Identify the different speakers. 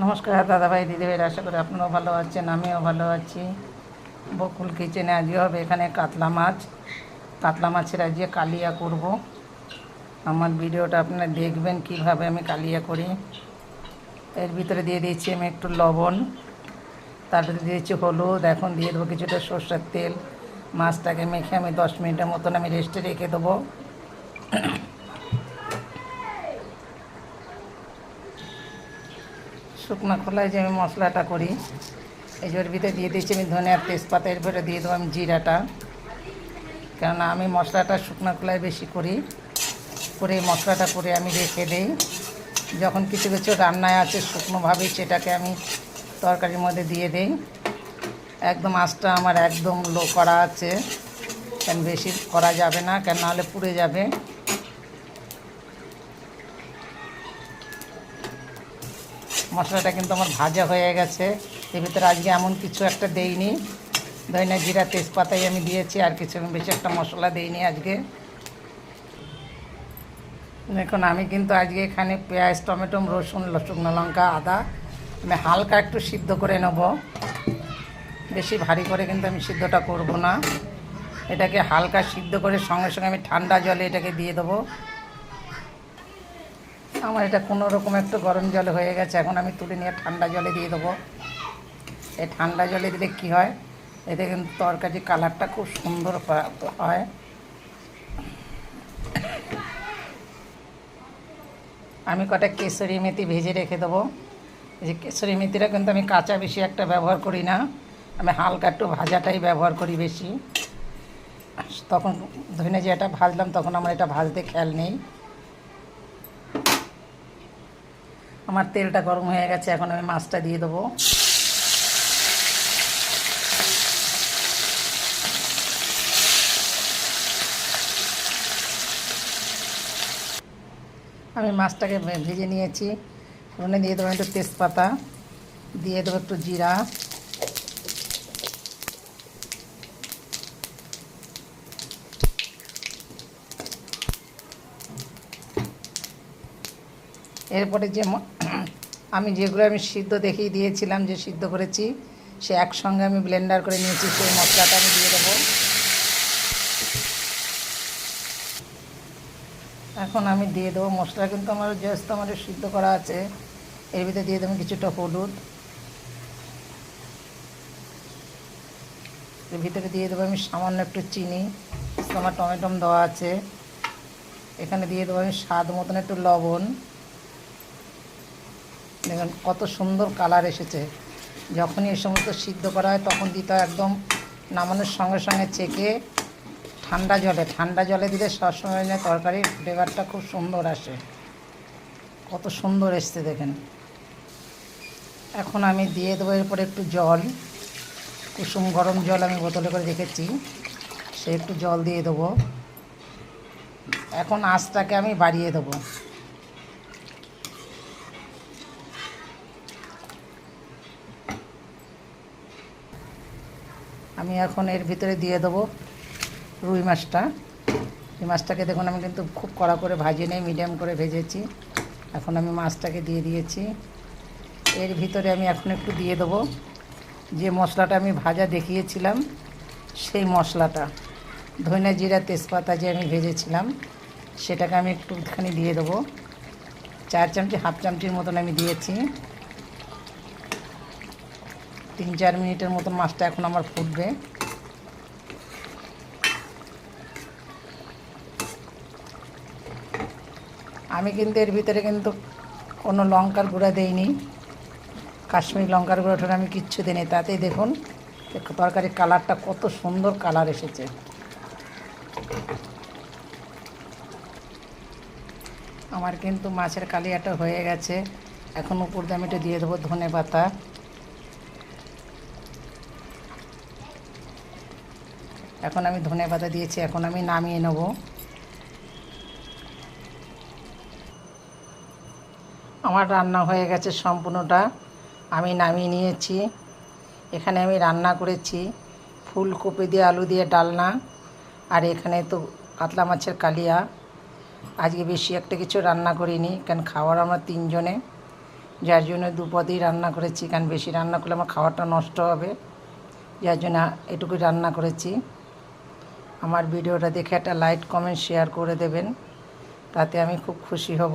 Speaker 1: নমস্কার দাদাভাই দিদিভাইরা, আশা করি আপনারাও ভালো আছেন, আমিও ভালো আছি। বকুল কিচেনে আজকে হবে এখানে কাতলা মাছের আজকে কালিয়া করব। আমার ভিডিওটা আপনারা দেখবেন কিভাবে আমি কালিয়া করি। এর ভিতরে দিয়ে দিয়েছি আমি একটু লবণ, তারপরে দিয়েছি হলুদ, এখন দিয়ে দেবো কিছুটা সর্ষের তেল। মাছটাকে মেখে আমি 10 মিনিটের মতন আমি রেস্টে রেখে দেবো। শুকনো খোলায় যে আমি মশলাটা করি, এই জোর ভিতরে দিয়ে দিয়েছি আমি ধনে আর তেজপাতা, এরপরে দিয়ে দেবো আমি জিরাটা। কেননা আমি মশলাটা শুকনো খোলায় বেশি করি, করে মশলাটা করে আমি রেখে দিই। যখন কিছু কিছু রান্নায় আছে শুকনোভাবেই সেটাকে আমি তরকারির মধ্যে দিয়ে দিই। একদম আঁচটা আমার একদম লো করা আছে, কেন বেশি করা যাবে না, কেন নাহলে পুড়ে যাবে। মশলাটা কিন্তু আমার ভাজা হয়ে গেছে। এর ভিতরে আজকে এমন কিছু একটা দেইনি, ধনে জিরা তেজপাতাই আমি দিয়েছি, আর কিছু আমি বেশি একটা মশলা দিইনি আজকে। দেখুন আমি কিন্তু আজকে এখানে পেঁয়াজ, টমেটো, রসুন, শুকনো লঙ্কা, আদা আমি হালকা একটু সিদ্ধ করে নেব। বেশি ভারী করে কিন্তু আমি সিদ্ধটা করব না। এটাকে হালকা সিদ্ধ করে সঙ্গে সঙ্গে আমি ঠান্ডা জলে এটাকে দিয়ে দেবো। আমার এটা কোনো রকম একটু গরম জলে হয়ে গেছে, এখন আমি তুলে নিয়ে ঠান্ডা জলে দিয়ে দেবো। এই ঠান্ডা জলে দিলে কী হয়, এতে কিন্তু তরকারি কালারটা খুব সুন্দর হয়। আমি কটা কেশরি মেথি ভেজে রেখে দেবো। এই যে কেশরি মেথিটা কিন্তু আমি কাঁচা বেশি একটা ব্যবহার করি না, আমি হালকা একটু ভাজাটাই ব্যবহার করি বেশি। তখন ধনে যে এটা ভাজলাম তখন আমার এটা ভাজতে খেয়াল নেই। আমার তেলটা গরম হয়ে গেছে, এখন আমি মাছটা দিয়ে দেবো। আমি মাছটাকে ভেজে নিয়েছি, ওখানে দিয়ে দেবো একটু তেজপাতা, দিয়ে দেবো একটু জিরা, এরপরে যে আমি যেগুলো আমি সিদ্ধ দেখিয়ে দিয়েছিলাম, যে সিদ্ধ করেছি সে একসঙ্গে আমি ব্লেন্ডার করে নিয়েছি, সেই মশলাটা আমি দিয়ে দেবো। এখন আমি দিয়ে দেবো মশলা, কিন্তু আমার জাস্ট আমার সিদ্ধ করা আছে। এর ভিতরে দিয়ে দেবো কিছুটা হলুদ, এর ভিতরে দিয়ে দেবো আমি সামান্য একটু চিনি, আমার টমেটো দেওয়া আছে। এখানে দিয়ে দেবো আমি স্বাদ মতন একটু লবণ। দেখুন কত সুন্দর কালার এসেছে। যখনই এই সমস্ত সিদ্ধ করা হয় তখন দিতে হয় একদম নামানোর সঙ্গে সঙ্গে ছেঁকে ঠান্ডা জলে দিলে সবসময় না তরকারির ফ্লেভারটা খুব সুন্দর আসে। কত সুন্দর এসছে দেখেন। এখন আমি দিয়ে দেবো এরপরে একটু জল, কুসুম গরম জল আমি বোতলে করে রেখেছি, সে একটু জল দিয়ে দেবো। এখন আঁচটাকে আমি বাড়িয়ে দেবো। আমি এখন এর ভিতরে দিয়ে দেবো রুই মাছটা। এই মাছটাকে দেখুন আমি কিন্তু খুব কড়া করে ভাজি নেই, মিডিয়াম করে ভেজেছি। এখন আমি মাছটাকে দিয়ে দিয়েছি। এর ভিতরে আমি এখন একটু দিয়ে দেবো যে মশলাটা আমি ভাজা দেখিয়েছিলাম, সেই মশলাটা ধনে জিরা তেজপাতা যে আমি ভেজেছিলাম সেটাকে আমি একটুখানি দিয়ে দেবো। 4 চামচি, হাফ চামচির মতন আমি দিয়েছি। 3-4 মিনিটের মতন মাছটা এখন আমার ফুটবে। আমি কিন্তু এর ভিতরে কিন্তু কোনো লঙ্কার গুঁড়া দেইনি, কাশ্মীরি লঙ্কার গুঁড়োটা আমি কিচ্ছু দিইনি। তাতেই দেখুন তরকারির কালারটা কত সুন্দর কালার এসেছে। আমার কিন্তু মাছের কালিয়াটা হয়ে গেছে। এখন উপর দিয়ে আমি একটু দিয়ে দেবো ধনে পাতা। এখন আমি ধনে পাতা দিয়েছি, এখন আমি নামিয়ে নেব। আমার রান্না হয়ে গেছে সম্পূর্ণটা, আমি নামিয়ে নিয়েছি। এখানে আমি রান্না করেছি ফুলকপি দিয়ে আলু দিয়ে ডালনা, আর এখানে তো কাতলা মাছের কালিয়া। আজকে বেশি একটা কিছু রান্না করিনি, কারণ খাওয়ার আমরা 3 জনে। যার জন্য দুপদেই রান্না করেছি, কারণ বেশি রান্না করলে আমার খাওয়াটা নষ্ট হবে, যার জন্য এটুকুই রান্না করেছি। আমার ভিডিওটা দেখে একটা লাইক কমেন্ট শেয়ার করে দেবেন, তাতে আমি খুব খুশি হব।